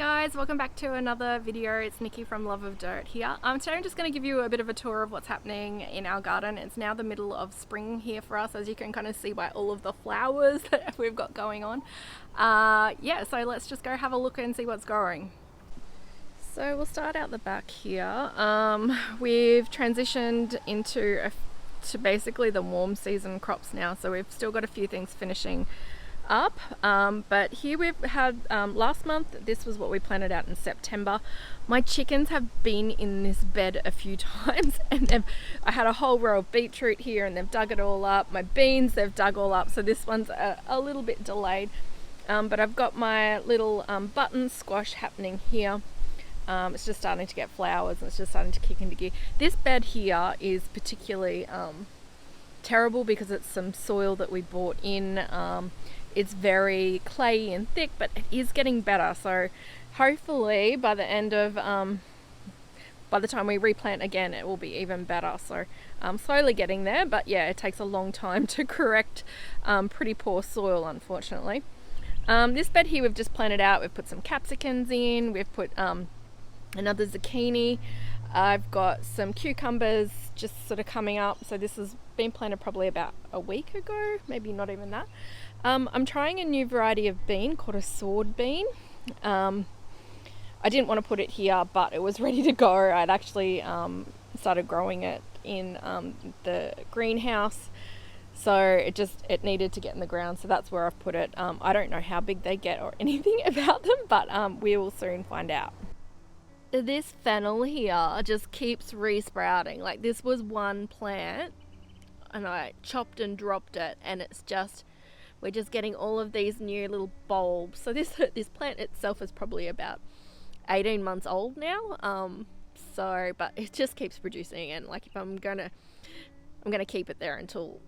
guys, welcome back to another video. It's Nikki from Love of Dirt here. Today I'm just going to give you a bit of a tour of what's happening in our garden. It's now the middle of spring here for us, as you can kind of see by all of the flowers that we've got going on. Yeah, so let's just go have a look and see what's growing. So we'll start out the back here. We've transitioned into basically the warm season crops now, so we've still got a few things finishing up, but here we've had last month, this was what we planted out in September. My chickens have been in this bed a few times, and I had a whole row of beetroot here and they've dug it all up. My beans, they've dug all up, so this one's a little bit delayed, but I've got my little button squash happening here. It's just starting to get flowers and it's just starting to kick into gear. This bed here is particularly terrible because it's some soil that we bought in. It's very clayey and thick, but it is getting better. So hopefully by the end of, by the time we replant again, it will be even better. So I'm slowly getting there, but yeah, it takes a long time to correct pretty poor soil, unfortunately. This bed here we've just planted out. We've put some capsicums in, we've put another zucchini. I've got some cucumbers just sort of coming up. So this has been planted probably about a week ago, maybe not even that. I'm trying a new variety of bean called a sword bean. I didn't want to put it here, but it was ready to go. I'd actually started growing it in the greenhouse, so it needed to get in the ground, so that's where I've put it. I don't know how big they get or anything about them, but we will soon find out. This fennel here just keeps resprouting. Like, this was one plant and I chopped and dropped it, and we're just getting all of these new little bulbs. So this plant itself is probably about 18 months old now. But it just keeps producing, and like, if I'm gonna keep it there until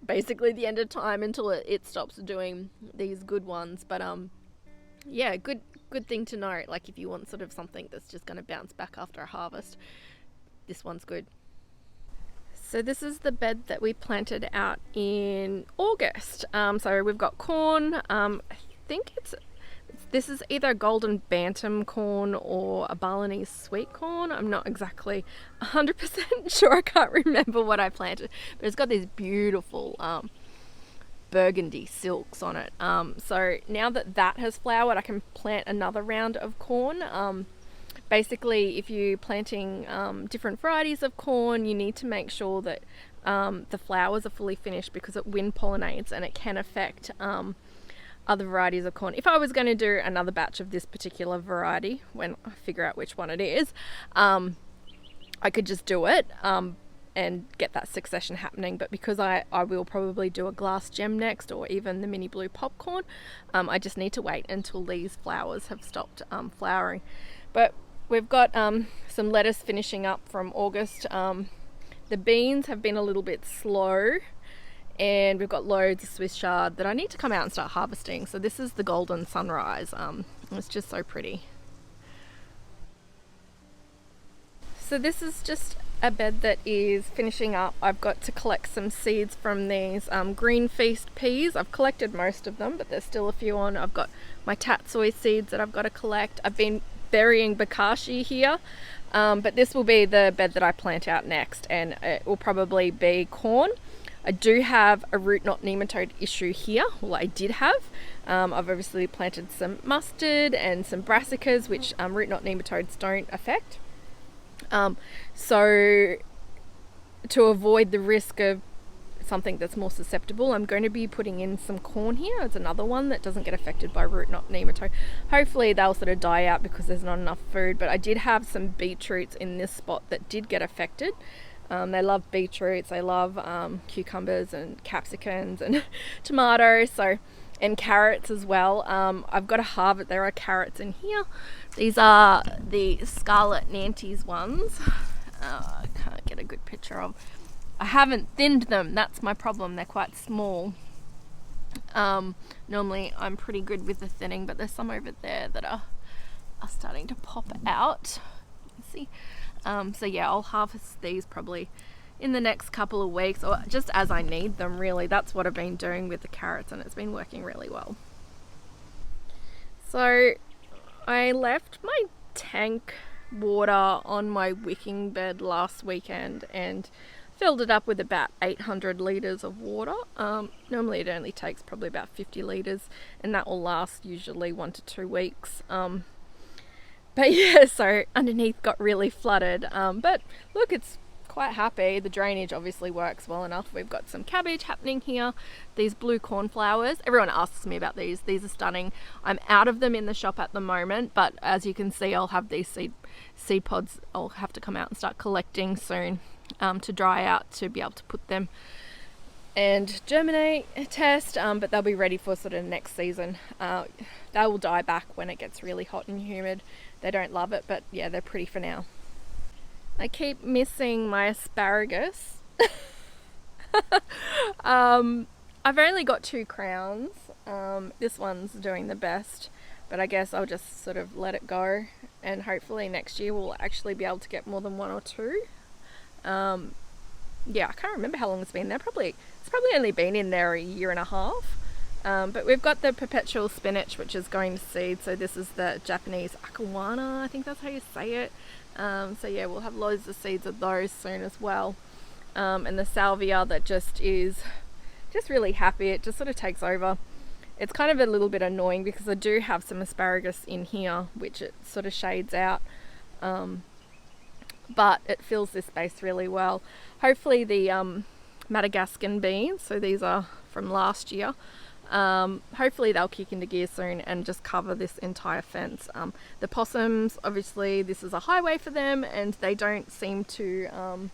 basically the end of time, until it stops doing these good ones. But yeah, good thing to know. Like, if you want sort of something that's just going to bounce back after a harvest, this one's good. So this is the bed that we planted out in August. So we've got corn. I think this is either golden bantam corn or a Balinese sweet corn. I'm not exactly 100% sure. I can't remember what I planted, but it's got these beautiful burgundy silks on it. So now that has flowered, I can plant another round of corn. Basically, if you're planting different varieties of corn, you need to make sure that the flowers are fully finished, because it wind pollinates and it can affect other varieties of corn. If I was going to do another batch of this particular variety, when I figure out which one it is, I could just do it and get that succession happening. But because I will probably do a glass gem next, or even the mini blue popcorn, I just need to wait until these flowers have stopped flowering. But we've got some lettuce finishing up from August. The beans have been a little bit slow, and we've got loads of Swiss chard that I need to come out and start harvesting. So this is the golden sunrise. It's just so pretty. So this is just a bed that is finishing up. I've got to collect some seeds from these green feast peas. I've collected most of them, but there's still a few on. I've got my tatsoi seeds that I've got to collect. I've been burying bokashi here, but this will be the bed that I plant out next, and it will probably be corn. I do have a root knot nematode issue here. Well, I did have. I've obviously planted some mustard and some brassicas, which root knot nematodes don't affect. So to avoid the risk of something that's more susceptible, I'm going to be putting in some corn here. It's another one that doesn't get affected by root knot nematode. Hopefully they'll sort of die out because there's not enough food, but I did have some beetroots in this spot that did get affected. They love beetroots, they love cucumbers and capsicums and tomatoes, and carrots as well. I've got to harvest. There are carrots in here. These are the Scarlet Nantes ones. I can't get a good picture of. I haven't thinned them, that's my problem. They're quite small. Normally I'm pretty good with the thinning, but there's some over there that are starting to pop out. You can see. So yeah, I'll harvest these probably in the next couple of weeks, or just as I need them, really. That's what I've been doing with the carrots, and it's been working really well. So I left my tank water on my wicking bed last weekend and filled it up with about 800 litres of water. Normally it only takes probably about 50 litres, and that will last usually 1 to 2 weeks. But yeah, so underneath got really flooded. But look, it's quite happy. The drainage obviously works well enough. We've got some cabbage happening here. These blue cornflowers. Everyone asks me about these. These are stunning. I'm out of them in the shop at the moment, but as you can see, I'll have these seed pods. I'll have to come out and start collecting soon to dry out to be able to put them and germinate, test, but they'll be ready for sort of next season. They will die back when it gets really hot and humid. They don't love it, but yeah, they're pretty for now. I keep missing my asparagus. I've only got 2 crowns. This one's doing the best, but I guess I'll just sort of let it go, and hopefully next year we'll actually be able to get more than 1 or 2. Yeah, I can't remember how long it's been there. It's probably only been in there a year and a half. But we've got the perpetual spinach, which is going to seed. So this is the Japanese akawana, I think that's how you say it. So yeah, we'll have loads of seeds of those soon as well. And the salvia that just really happy. It just sort of takes over. It's kind of a little bit annoying because I do have some asparagus in here, which it sort of shades out. But it fills this space really well. Hopefully the Madagascan beans, so these are from last year, hopefully they'll kick into gear soon and just cover this entire fence. The possums, obviously this is a highway for them, and they don't seem to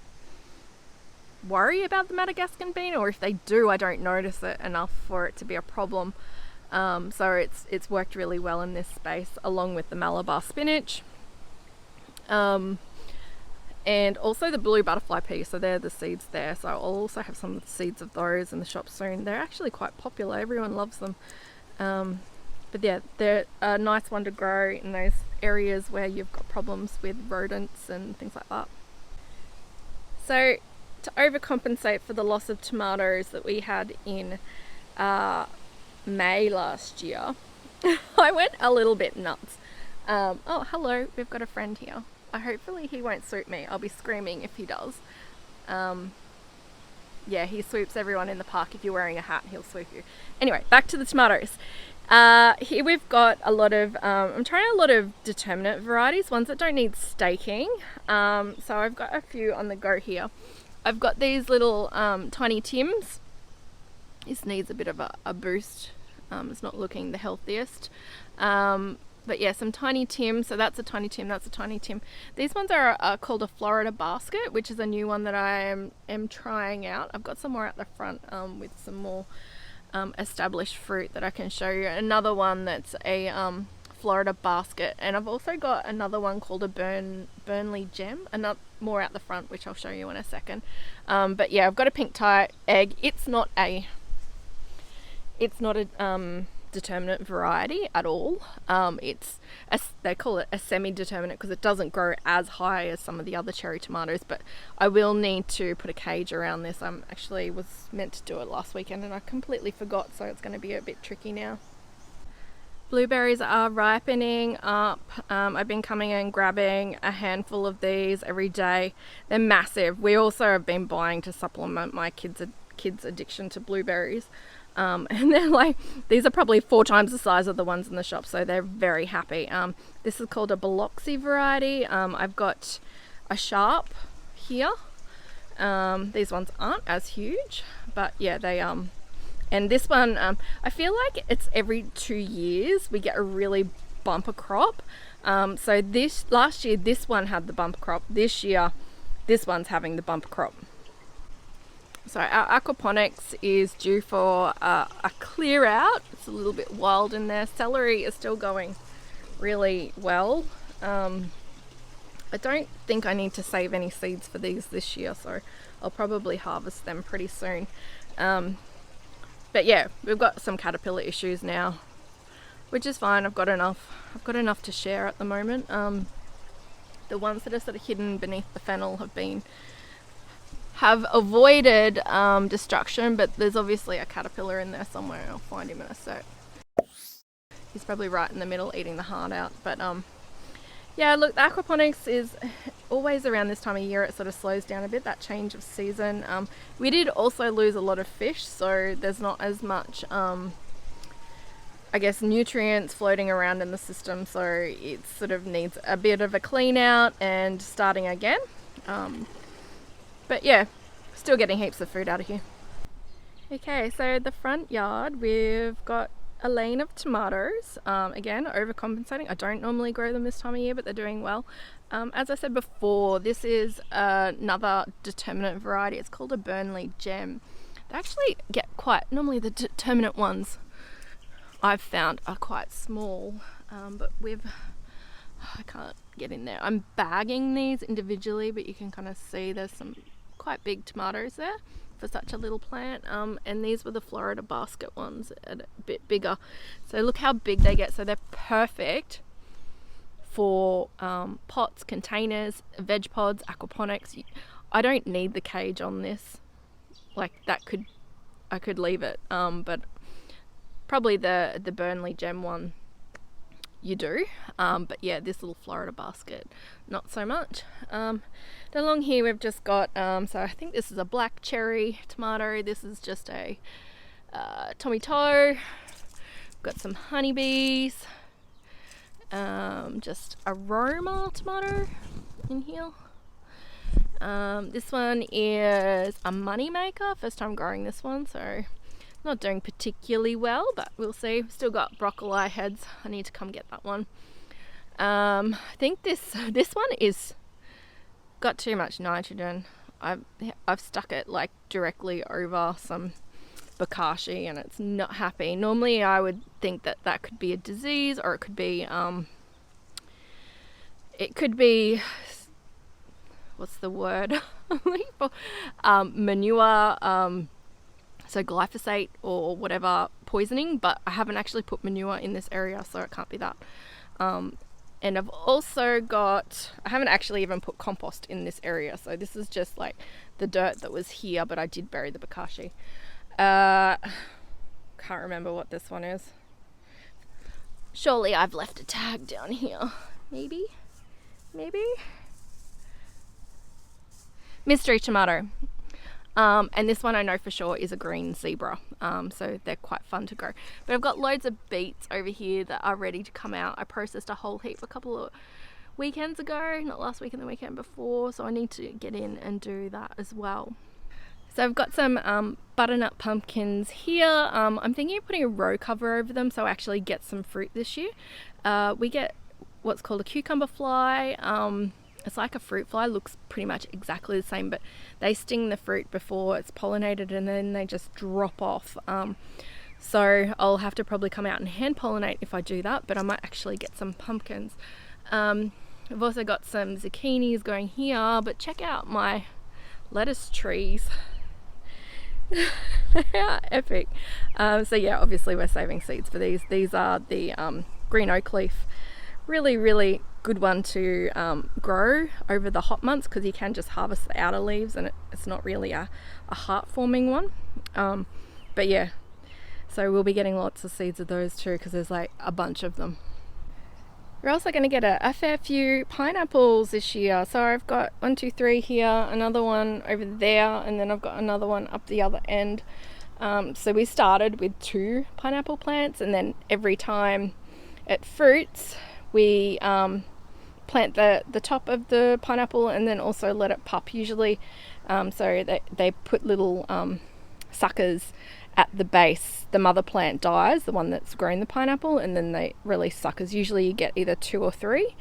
worry about the Madagascan bean, or if they do, I don't notice it enough for it to be a problem. So it's worked really well in this space, along with the Malabar spinach. And also the blue butterfly pea, so they're the seeds there. So I'll also have some of the seeds of those in the shop soon. They're actually quite popular, everyone loves them. But yeah, they're a nice one to grow in those areas where you've got problems with rodents and things like that. So to overcompensate for the loss of tomatoes that we had in May last year, I went a little bit nuts. Oh, hello, we've got a friend here. Hopefully he won't swoop me. I'll be screaming if he does. Yeah, he swoops everyone in the park. If you're wearing a hat, he'll swoop you. Anyway, back to the tomatoes. Here we've got a lot of, I'm trying a lot of determinate varieties, ones that don't need staking. So I've got a few on the go here. I've got these little tiny Tims. This needs a bit of a boost. It's not looking the healthiest. But yeah, some tiny Tim. So that's a tiny Tim, that's a tiny Tim. These ones are called a Florida basket, which is a new one that I am trying out. I've got some more at the front with some more established fruit that I can show you. Another one that's a Florida basket. And I've also got another one called a Burnley gem. Another more out the front, which I'll show you in a second. But yeah, I've got a pink tie egg. It's not a determinate variety at all. They call it a semi-determinate because it doesn't grow as high as some of the other cherry tomatoes, but I will need to put a cage around this. I actually was meant to do it last weekend and I completely forgot, so it's going to be a bit tricky now. Blueberries are ripening up. I've been coming and grabbing a handful of these every day. They're massive. We also have been buying to supplement my kids' addiction to blueberries. And they're like, these are probably 4 times the size of the ones in the shop, so they're very happy. This is called a Biloxi variety. I've got a Sharp here. These ones aren't as huge, but yeah, they and this one, I feel like it's every 2 years we get a really bumper crop. So last year this one had the bumper crop. This year this one's having the bumper crop. So our aquaponics is due for a clear out. It's a little bit wild in there. Celery is still going really well. I don't think I need to save any seeds for these this year, so I'll probably harvest them pretty soon. But yeah, we've got some caterpillar issues now, which is fine. I've got enough to share at the moment. The ones that are sort of hidden beneath the fennel have avoided destruction, but there's obviously a caterpillar in there somewhere. I'll find him in a sec. He's probably right in the middle eating the heart out. But yeah, look, the aquaponics is always around this time of year. It sort of slows down a bit, that change of season. We did also lose a lot of fish, so there's not as much I guess nutrients floating around in the system, so it sort of needs a bit of a clean out and starting again. But yeah, still getting heaps of food out of here. Okay, so the front yard, we've got a lane of tomatoes. Again, overcompensating. I don't normally grow them this time of year, but they're doing well. As I said before, this is another determinate variety. It's called a Burnley Gem. They actually get quite, normally the determinate ones I've found are quite small, but I can't get in there. I'm bagging these individually, but you can kind of see there's some quite big tomatoes there for such a little plant, and these were the Florida basket ones, a bit bigger. So look how big they get. So they're perfect for pots, containers, veg pods, aquaponics. I don't need the cage on this. Like that I could leave it, but probably the Burnley Gem one you do, but yeah, this little Florida basket not so much. Along here we've just got so I think this is a black cherry tomato, this is just a tomato. Got some honeybees, just aroma tomato in here. This one is a money maker, first time growing this one, so not doing particularly well, but we'll see. Still got broccoli heads. I need to come get that one. I think this one is got too much nitrogen. I've stuck it like directly over some bokashi and it's not happy. Normally I would think that could be a disease, or it could be what's the word? Manure, so glyphosate or whatever poisoning, but I haven't actually put manure in this area, so it can't be that. And I've also got, I haven't actually even put compost in this area, so this is just like the dirt that was here, but I did bury the bokashi. Can't remember what this one is. Surely I've left a tag down here. Maybe? Mystery tomato. And this one I know for sure is a green zebra, so they're quite fun to grow. But I've got loads of beets over here that are ready to come out. I processed a whole heap a couple of weekends ago, not last week and the weekend before, so I need to get in and do that as well. So I've got some butternut pumpkins here. I'm thinking of putting a row cover over them so I actually get some fruit this year. We get what's called a cucumber fly. It's like a fruit fly, looks pretty much exactly the same, but they sting the fruit before it's pollinated and then they just drop off. So I'll have to probably come out and hand pollinate if I do that, but I might actually get some pumpkins. I've also got some zucchinis going here, but check out my lettuce trees. They are epic. So yeah, obviously we're saving seeds for these. These are the green oak leaf. Really good one to grow over the hot months, because you can just harvest the outer leaves and it's not really a heart forming one. But yeah, so we'll be getting lots of seeds of those too, because there's like a bunch of them. We're also going to get a fair few pineapples this year. So I've got 1, 2, 3 here, another one over there, and then I've got another one up the other end. So we started with 2 pineapple plants, and then every time it fruits we plant the top of the pineapple and then also let it pup usually. So they put little suckers at the base. The mother plant dies, the one that's grown the pineapple, and then they release suckers. Usually you get either 2 or 3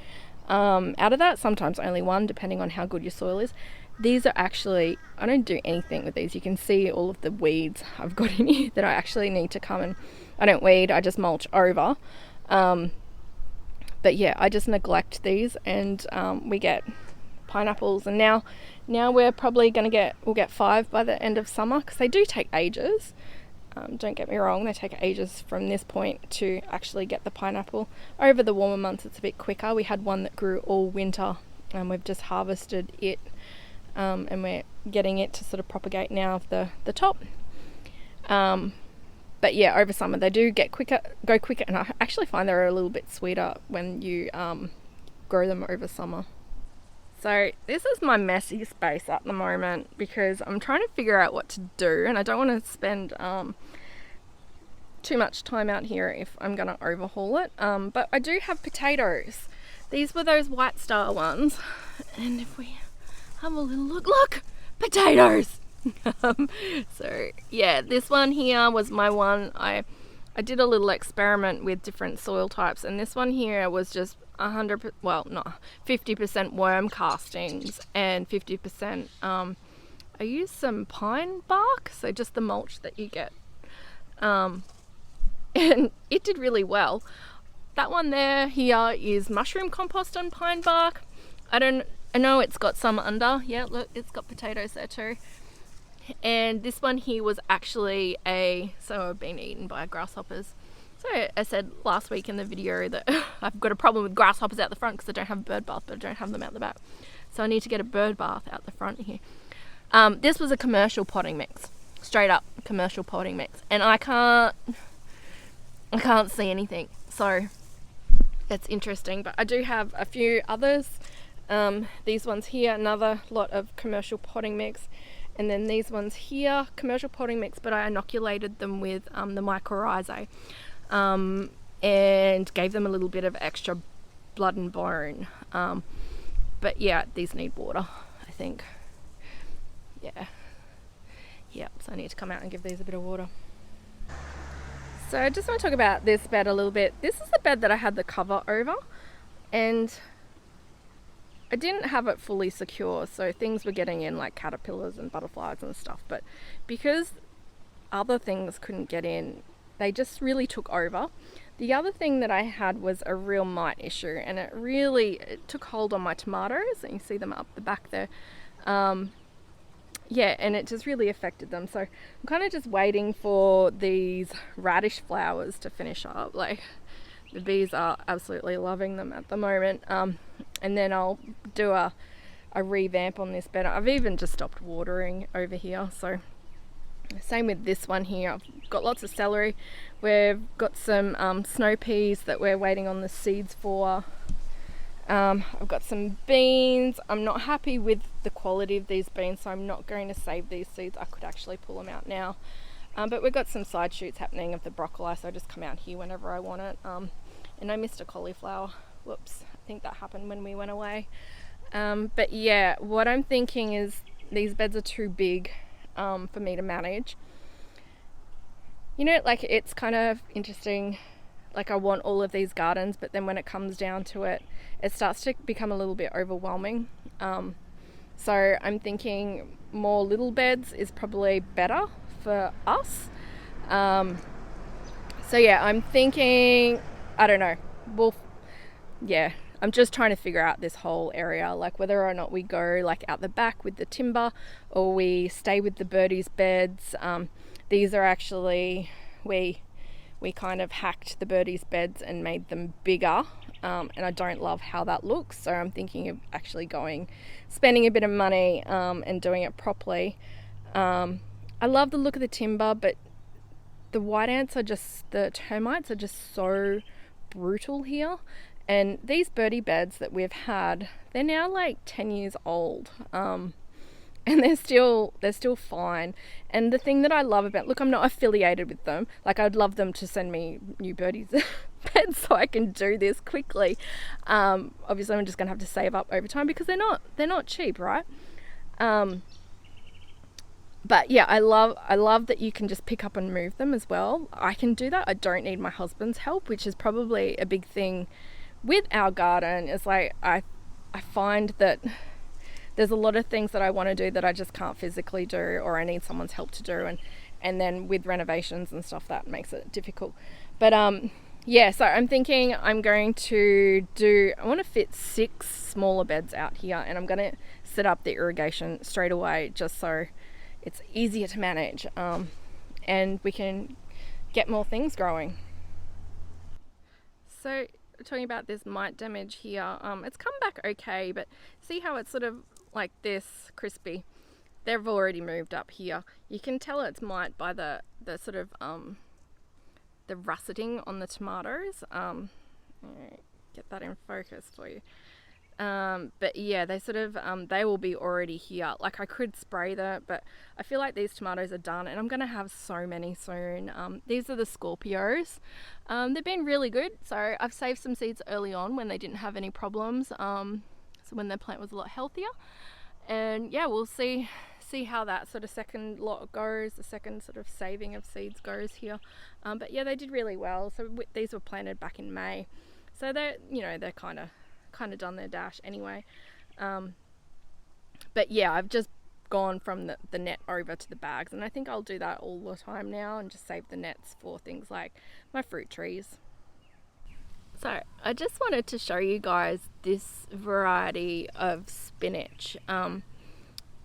out of that, sometimes only 1 depending on how good your soil is. These are actually, I don't do anything with these. You can see all of the weeds I've got in here that I actually need to come and, I don't weed, I just mulch over. But yeah, I just neglect these, and we get pineapples, and now we're probably we'll get 5 by the end of summer, because they do take ages. Don't get me wrong, they take ages from this point to actually get the pineapple. Over the warmer months it's a bit quicker. We had one that grew all winter and we've just harvested it, and we're getting it to sort of propagate now of the top. But But yeah, over summer they do go quicker, and I actually find they're a little bit sweeter when you grow them over summer. So this is my messy space at the moment because I'm trying to figure out what to do, and I don't want to spend too much time out here if I'm going to overhaul it. But I do have potatoes. These were those White Star ones, and if we have a little look, potatoes. So yeah, this one here was my one. I did a little experiment with different soil types, and this one here was just 50% worm castings and 50% I used some pine bark, so just the mulch that you get, and it did really well. That one there here is mushroom compost on pine bark. I know it's got some under. Yeah, look, it's got potatoes there too. And this one here was actually so I've been eaten by grasshoppers. So I said last week in the video that I've got a problem with grasshoppers out the front because I don't have a bird bath, but I don't have them out the back. So I need to get a bird bath out the front here. This was a commercial potting mix, straight up commercial potting mix, and I can't see anything. So that's interesting, but I do have a few others. These ones here, another lot of commercial potting mix. And then these ones here, commercial potting mix, but I inoculated them with the mycorrhizae and gave them a little bit of extra blood and bone. But yeah, these need water, I think. Yeah. So I need to come out and give these a bit of water. So I just want to talk about this bed a little bit. This is the bed that I had the cover over, and I didn't have it fully secure, so things were getting in like caterpillars and butterflies and stuff, but because other things couldn't get in, they just really took over. The other thing that I had was a real mite issue, and it took hold on my tomatoes, and you see them up the back there. Yeah, and it just really affected them. So I'm kind of just waiting for these radish flowers to finish up. Like, the bees are absolutely loving them at the moment. And then I'll do a revamp on this bed. I've even just stopped watering over here. So same with this one here. I've got lots of celery. We've got some snow peas that we're waiting on the seeds for. I've got some beans. I'm not happy with the quality of these beans, so I'm not going to save these seeds. I could actually pull them out now. But we've got some side shoots happening of the broccoli, so I just come out here whenever I want it. And I missed a cauliflower. Whoops, I think that happened when we went away. But yeah, what I'm thinking is these beds are too big for me to manage. You know, like, it's kind of interesting. Like, I want all of these gardens, but then when it comes down to it, it starts to become a little bit overwhelming. So I'm thinking more little beds is probably better for us. So yeah, I'm thinking, I don't know, I'm just trying to figure out this whole area, like whether or not we go like out the back with the timber or we stay with the birdies beds. These are actually, we kind of hacked the birdies beds and made them bigger, and I don't love how that looks, so I'm thinking of actually spending a bit of money and doing it properly. I love the look of the timber, but the the termites are just so brutal here. And these birdie beds that we've had, they're now like 10 years old, and they're still fine. And the thing that I love about, look, I'm not affiliated with them. Like, I'd love them to send me new birdies beds so I can do this quickly. Obviously, I'm just gonna have to save up over time because they're not cheap, right? But yeah, I love that you can just pick up and move them as well. I can do that. I don't need my husband's help, which is probably a big thing with our garden. Is like, I find that there's a lot of things that I want to do that I just can't physically do, or I need someone's help to do, and then with renovations and stuff, that makes it difficult. But yeah, so I'm thinking I'm going to I want to fit 6 smaller beds out here, and I'm going to set up the irrigation straight away just so it's easier to manage, and we can get more things growing. So talking about this mite damage here, it's come back okay, but see how it's sort of like this crispy? They've already moved up here. You can tell it's mite by the sort of the russeting on the tomatoes. Get that in focus for you. But yeah, they sort of they will be already here. Like, I could spray that, but I feel like these tomatoes are done, and I'm gonna have so many soon. These are the Scorpios. They've been really good, so I've saved some seeds early on when they didn't have any problems, so when the plant was a lot healthier. And yeah, we'll see how that sort of second lot goes, the second sort of saving of seeds goes here. But yeah, they did really well. So these were planted back in May, so they're, you know, they're kind of done their dash anyway. But yeah, I've just gone from the net over to the bags, and I think I'll do that all the time now and just save the nets for things like my fruit trees. So I just wanted to show you guys this variety of spinach.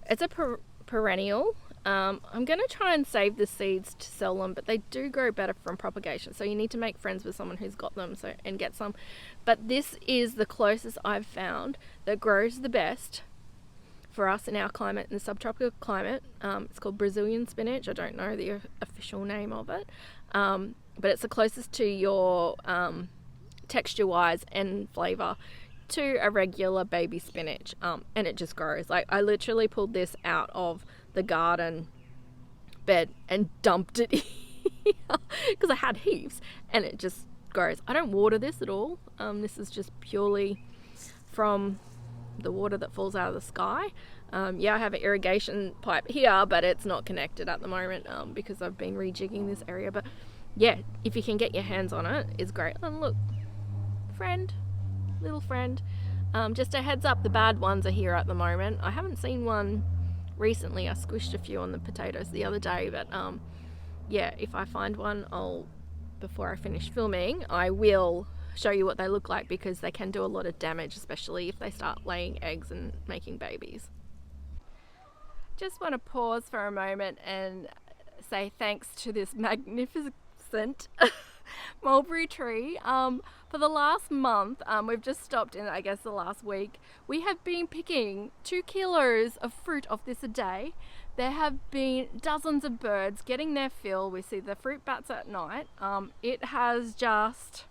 It's a perennial. I'm going to try and save the seeds to sell them, but they do grow better from propagation, so you need to make friends with someone who's got them and get some. But this is the closest I've found that grows the best for us in our climate, in the subtropical climate. It's called Brazilian spinach. I don't know the official name of it, but it's the closest to your texture wise and flavor to a regular baby spinach, and it just grows. Like, I literally pulled this out of the garden bed and dumped it here because I had heaps, and it just grows. I don't water this at all. This is just purely from the water that falls out of the sky. Yeah, I have an irrigation pipe here, but it's not connected at the moment because I've been rejigging this area. But yeah, if you can get your hands on it, it's great. And look, little friend. Just a heads up, the bad ones are here at the moment. I haven't seen one recently. I squished a few on the potatoes the other day, but yeah, if I find one, before I finish filming, I will show you what they look like, because they can do a lot of damage, especially if they start laying eggs and making babies. Just want to pause for a moment and say thanks to this magnificent mulberry tree. For the last month, we've just stopped in, I guess, the last week. We have been picking 2 kilos of fruit off this a day. There have been dozens of birds getting their fill. We see the fruit bats at night. It has just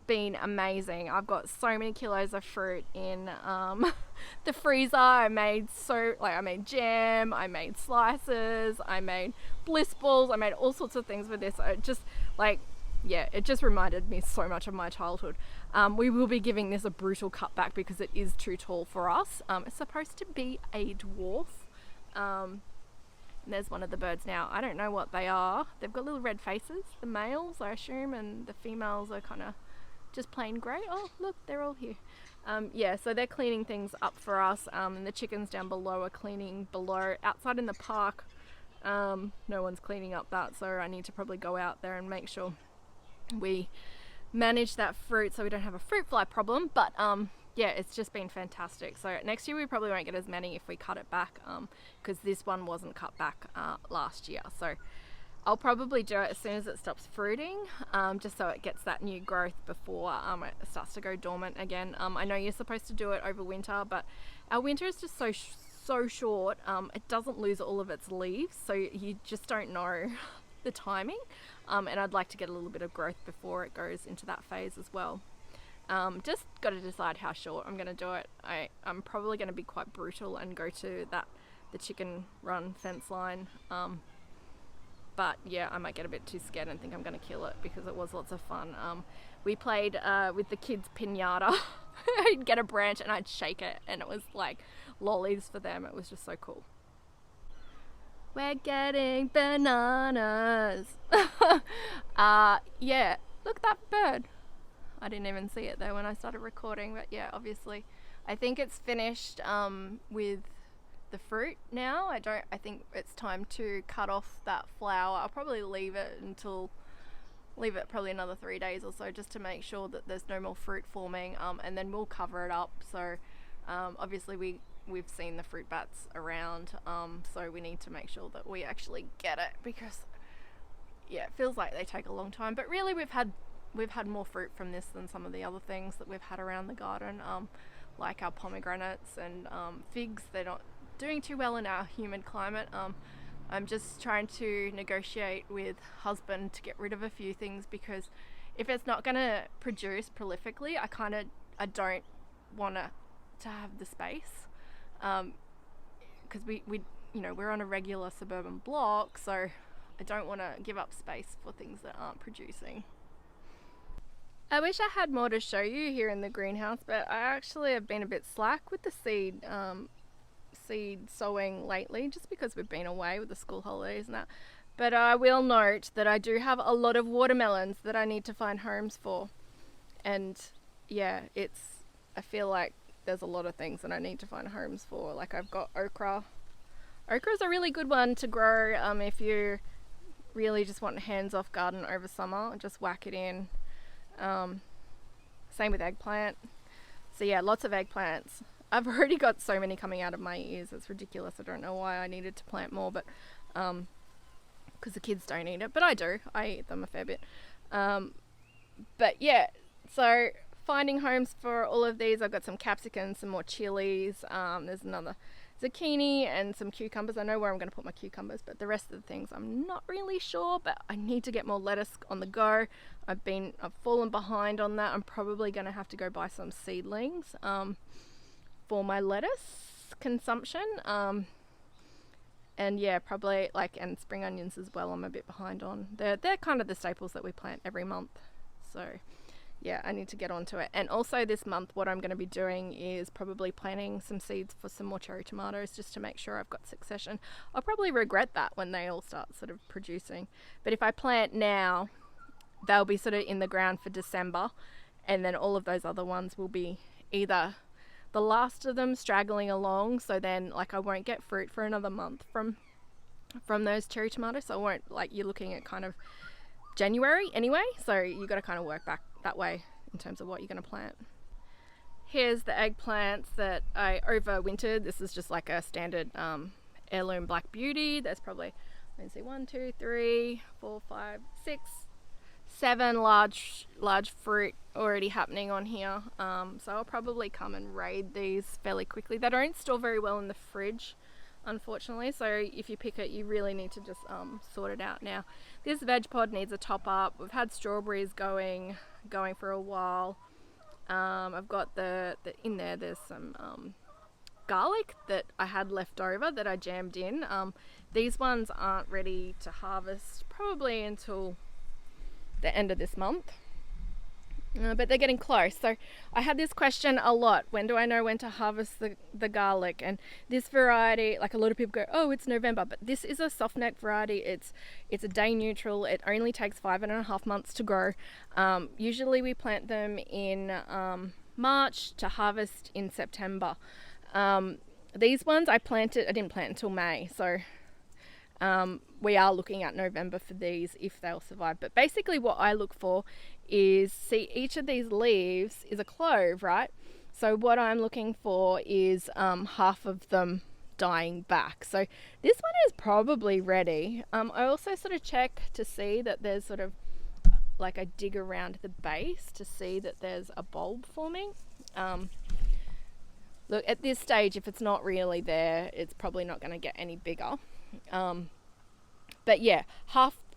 been amazing. I've got so many kilos of fruit in the freezer. I made jam, I made slices, I made bliss balls, I made all sorts of things with this. Yeah, it just reminded me so much of my childhood. We will be giving this a brutal cutback because it is too tall for us. It's supposed to be a dwarf. There's one of the birds now. I don't know what they are. They've got little red faces, the males, I assume, and the females are kind of just plain grey. Oh, look, they're all here. Yeah, so they're cleaning things up for us, and the chickens down below are cleaning below. Outside in the park, no one's cleaning up that, so I need to probably go out there and make sure we manage that fruit so we don't have a fruit fly problem. But yeah, it's just been fantastic. So next year we probably won't get as many if we cut it back, because this one wasn't cut back last year. So I'll probably do it as soon as it stops fruiting, just so it gets that new growth before it starts to go dormant again. I know you're supposed to do it over winter, but our winter is just so short. It doesn't lose all of its leaves, so you just don't know the timing. And I'd like to get a little bit of growth before it goes into that phase as well. Just got to decide how short I'm going to do it. I'm probably going to be quite brutal and go to the chicken run fence line. But yeah, I might get a bit too scared and think I'm going to kill it, because it was lots of fun. We played with the kids pinata. I'd get a branch and I'd shake it, and it was like lollies for them. It was just so cool. We're getting bananas. Yeah, look, that bird. I didn't even see it though when I started recording, but yeah, obviously I think it's finished with the fruit now. I think it's time to cut off that flower. I'll probably leave it probably another 3 days or so, just to make sure that there's no more fruit forming, and then we'll cover it up. So obviously we've seen the fruit bats around, so we need to make sure that we actually get it, because yeah, it feels like they take a long time, but really we've had more fruit from this than some of the other things that we've had around the garden, like our pomegranates and figs. They're not doing too well in our humid climate, I'm just trying to negotiate with husband to get rid of a few things, because if it's not going to produce prolifically, I don't want to have the space, because we we're on a regular suburban block, so I don't want to give up space for things that aren't producing. I wish I had more to show you here in the greenhouse, but I actually have been a bit slack with the seed sowing lately, just because we've been away with the school holidays and that. But I will note that I do have a lot of watermelons that I need to find homes for, and yeah, I feel like there's a lot of things that I need to find homes for. Like, I've got okra. Okra is a really good one to grow if you really just want a hands-off garden over summer. Just whack it in. Same with eggplant. So yeah, lots of eggplants. I've already got so many coming out of my ears, it's ridiculous. I don't know why I needed to plant more, but because the kids don't eat it, but I do. I eat them a fair bit. But yeah, so finding homes for all of these. I've got some capsicums, some more chilies, there's another zucchini and some cucumbers. I know where I'm going to put my cucumbers, but the rest of the things I'm not really sure. But I need to get more lettuce on the go. I've fallen behind on that. I'm probably going to have to go buy some seedlings for my lettuce consumption, and yeah, probably and spring onions as well. I'm a bit behind on. They're kind of the staples that we plant every month, so yeah, I need to get onto it. And also this month, what I'm going to be doing is probably planting some seeds for some more cherry tomatoes, just to make sure I've got succession. I'll probably regret that when they all start sort of producing. But if I plant now, they'll be sort of in the ground for December, and then all of those other ones will be either the last of them straggling along, so then I won't get fruit for another month from those cherry tomatoes. So I won't, you're looking at kind of January anyway, so you got to kind of work back that way in terms of what you're going to plant. Here's the eggplants that I overwintered. This is just like a standard heirloom Black Beauty. There's probably, let's see, 1, 2, 3, 4, 5, 6, 7 large fruit already happening on here. So I'll probably come and raid these fairly quickly. They don't store very well in the fridge, unfortunately, so if you pick it, you really need to just sort it out. Now this veg pod needs a top up. We've had strawberries going for a while. I've got in there, there's some garlic that I had left over that I jammed in. These ones aren't ready to harvest probably until the end of this month, but they're getting close. So I had this question a lot: when do I know when to harvest the garlic? And this variety, a lot of people go, oh, it's November, but this is a soft neck variety. It's a day neutral. It only takes 5.5 months to grow. Usually we plant them in March to harvest in September. These ones I didn't plant until May, so we are looking at November for these if they'll survive. But basically what I look for is, see, each of these leaves is a clove, right? So what I'm looking for is half of them dying back. So this one is probably ready. I also sort of check to see that there's sort of I dig around the base to see that there's a bulb forming. Look, at this stage, if it's not really there, it's probably not going to get any bigger. But yeah,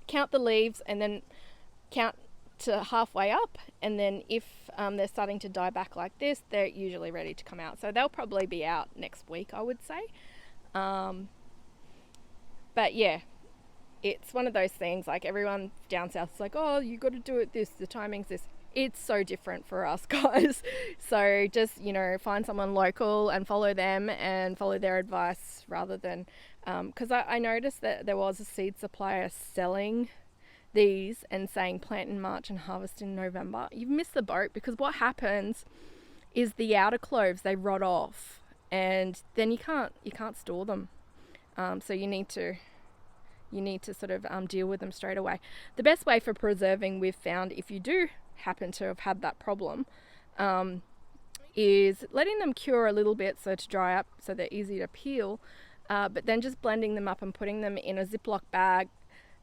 count the leaves and then count to halfway up, and then if they're starting to die back like this, they're usually ready to come out. So they'll probably be out next week, I would say. But yeah, it's one of those things, everyone down south is oh, you got to do it this, the timing's this. It's so different for us guys. So just, find someone local and follow them and follow their advice, rather than because I noticed that there was a seed supplier selling these and saying plant in March and harvest in November. You've missed the boat, because what happens is the outer cloves, they rot off, and then you can't store them. So you need to sort of deal with them straight away. The best way for preserving, we've found, if you do happen to have had that problem, is letting them cure a little bit, so to dry up, so they're easy to peel, but then just blending them up and putting them in a Ziploc bag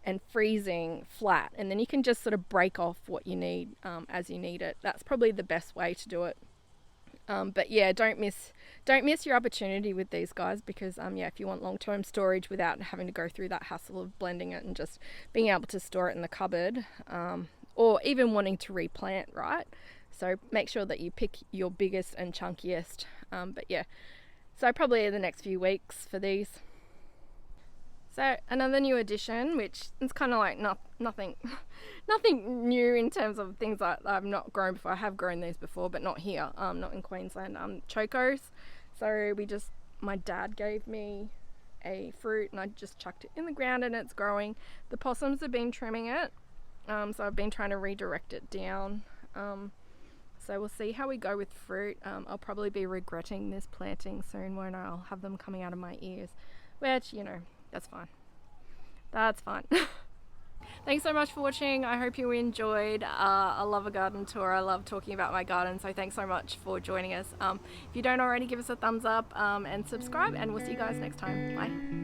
and freezing flat, and then you can just sort of break off what you need as you need it. That's probably the best way to do it. But yeah, don't miss your opportunity with these guys, because yeah, if you want long-term storage without having to go through that hassle of blending it and just being able to store it in the cupboard, or even wanting to replant, right? So make sure that you pick your biggest and chunkiest. But yeah, so probably in the next few weeks for these. So another new addition, which is kind of like nothing new in terms of things that I've not grown before. I have grown these before, but not here, not in Queensland. Chocos. So my dad gave me a fruit and I just chucked it in the ground and it's growing. The possums have been trimming it, so I've been trying to redirect it down. So we'll see how we go with fruit. I'll probably be regretting this planting soon, won't I? I'll have them coming out of my ears, which, you know, that's fine. That's fine. Thanks so much for watching. I hope you enjoyed. I love a garden tour. I love talking about my garden. So thanks so much for joining us. If you don't already, give us a thumbs up and subscribe, and we'll see you guys next time. Bye.